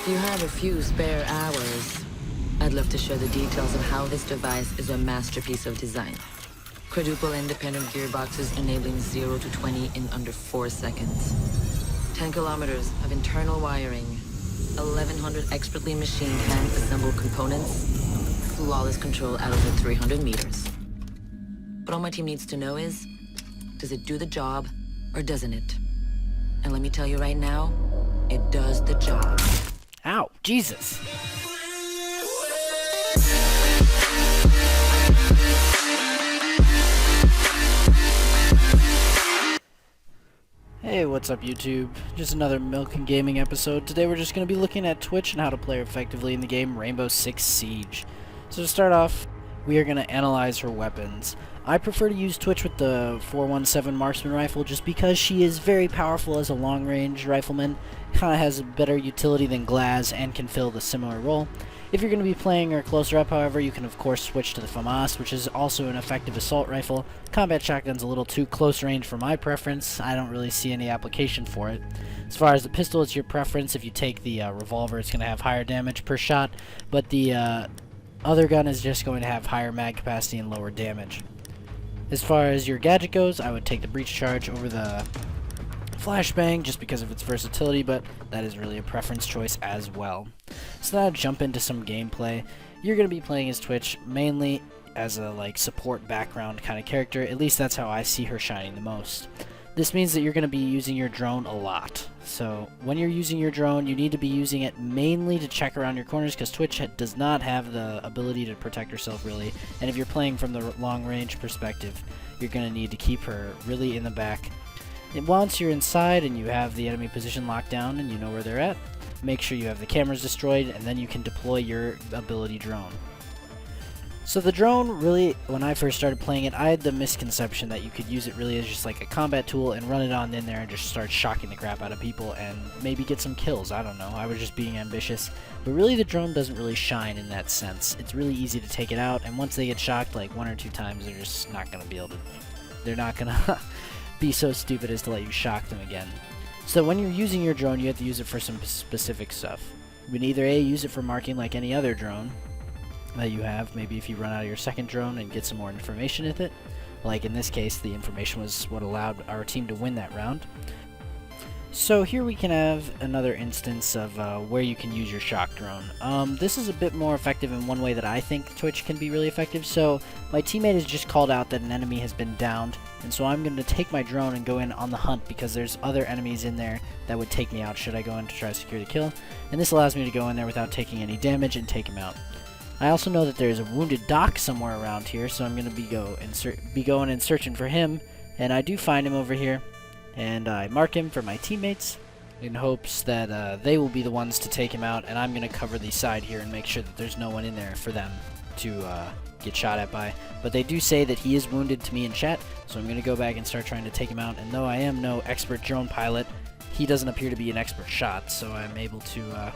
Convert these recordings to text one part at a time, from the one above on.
you have a few spare hours, I'd love to share the details of how this device is a masterpiece of design. Quadruple independent gearboxes enabling 0 to 20 in under 4 seconds. 10 kilometers of internal wiring. 1,100 expertly machined hand-assembled components. Flawless control at over 300 meters. But all my team needs to know is, does it do the job or doesn't it? And let me tell you right now, it does the job. Ow, Jesus. Hey, what's up YouTube? Just another Milk and Gaming episode. Today we're just going to be looking at Twitch and how to play effectively in the game Rainbow Six Siege. So to start off, we are going to analyze her weapons. I prefer to use Twitch with the 417 Marksman rifle just because she is very powerful as a long-range rifleman, kind of has a better utility than Glaz, and can fill the similar role. If you're going to be playing her closer up, however, you can of course switch to the FAMAS, which is also an effective assault rifle. Combat shotgun's a little too close range for my preference. I don't really see any application for it. As far as the pistol, it's your preference. If you take the revolver, it's going to have higher damage per shot, but the other gun is just going to have higher mag capacity and lower damage. As far as your gadget goes, I would take the breach charge over the flashbang just because of its versatility, but that is really a preference choice as well. So now jump into some gameplay. You're going to be playing as Twitch mainly as a support background kind of character. At least that's how I see her shining the most. This means that you're going to be using your drone a lot. So when you're using your drone, you need to be using it mainly to check around your corners because Twitch does not have the ability to protect herself really. And if you're playing from the long range perspective, you're going to need to keep her really in the back. And once you're inside and you have the enemy position locked down and you know where they're at, make sure you have the cameras destroyed, and then you can deploy your ability drone. So the drone, really, when I first started playing it, I had the misconception that you could use it really as just like a combat tool and run it on in there and just start shocking the crap out of people and maybe get some kills. I don't know. I was just being ambitious. But really, the drone doesn't really shine in that sense. It's really easy to take it out, and once they get shocked like 1 or 2 times, they're just not going to be able to... They're not going to be so stupid as to let you shock them again. So when you're using your drone, you have to use it for some specific stuff. You can either A, use it for marking like any other drone that you have, maybe if you run out of your second drone and get some more information with it. Like in this case, the information was what allowed our team to win that round. So here we can have another instance of where you can use your shock drone. This is a bit more effective in one way that I think Twitch can be really effective. So my teammate has just called out that an enemy has been downed, and so I'm going to take my drone and go in on the hunt because there's other enemies in there that would take me out should I go in to try to secure the kill. And this allows me to go in there without taking any damage and take him out. I also know that there's a wounded Doc somewhere around here, so I'm going to be going and searching for him, and I do find him over here. And I mark him for my teammates in hopes that they will be the ones to take him out, and I'm going to cover the side here and make sure that there's no one in there for them to get shot at by. But they do say that he is wounded to me in chat, so I'm going to go back and start trying to take him out. And though I am no expert drone pilot, he doesn't appear to be an expert shot, so I'm able to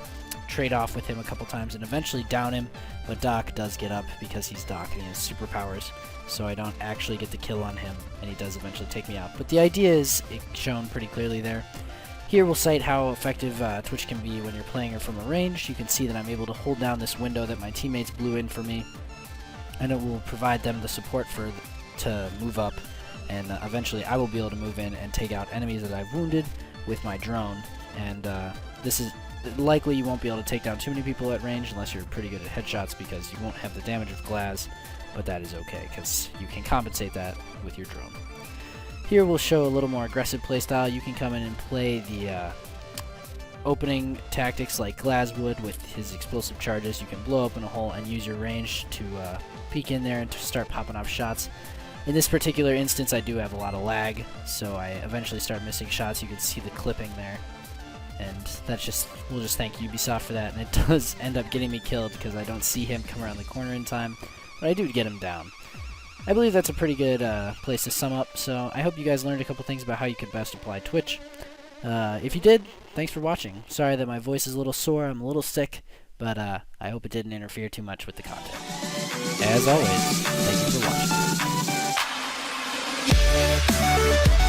trade off with him a couple times and eventually down him. But Doc does get up because he's Doc and he has superpowers, so I don't actually get the kill on him, and he does eventually take me out. But the idea is shown pretty clearly there. Here we'll cite how effective Twitch can be when you're playing her from a range. You can see that I'm able to hold down this window that my teammates blew in for me, and it will provide them the support to move up, and eventually I will be able to move in and take out enemies that I've wounded with my drone. And this is likely you won't be able to take down too many people at range unless you're pretty good at headshots because you won't have the damage with Glaz, but that is okay because you can compensate that with your drone. Here we'll show a little more aggressive playstyle. You can come in and play the opening tactics like Glaz would with his explosive charges. You can blow open a hole and use your range to peek in there and to start popping off shots. In this particular instance, I do have a lot of lag, so I eventually start missing shots. You can see the clipping there. And that's just, we'll just thank Ubisoft for that, and it does end up getting me killed because I don't see him come around the corner in time, but I do get him down. I believe that's a pretty good place to sum up, so I hope you guys learned a couple things about how you could best apply Twitch. If you did, thanks for watching. Sorry that my voice is a little sore, I'm a little sick, but I hope it didn't interfere too much with the content. As always, thank you for watching.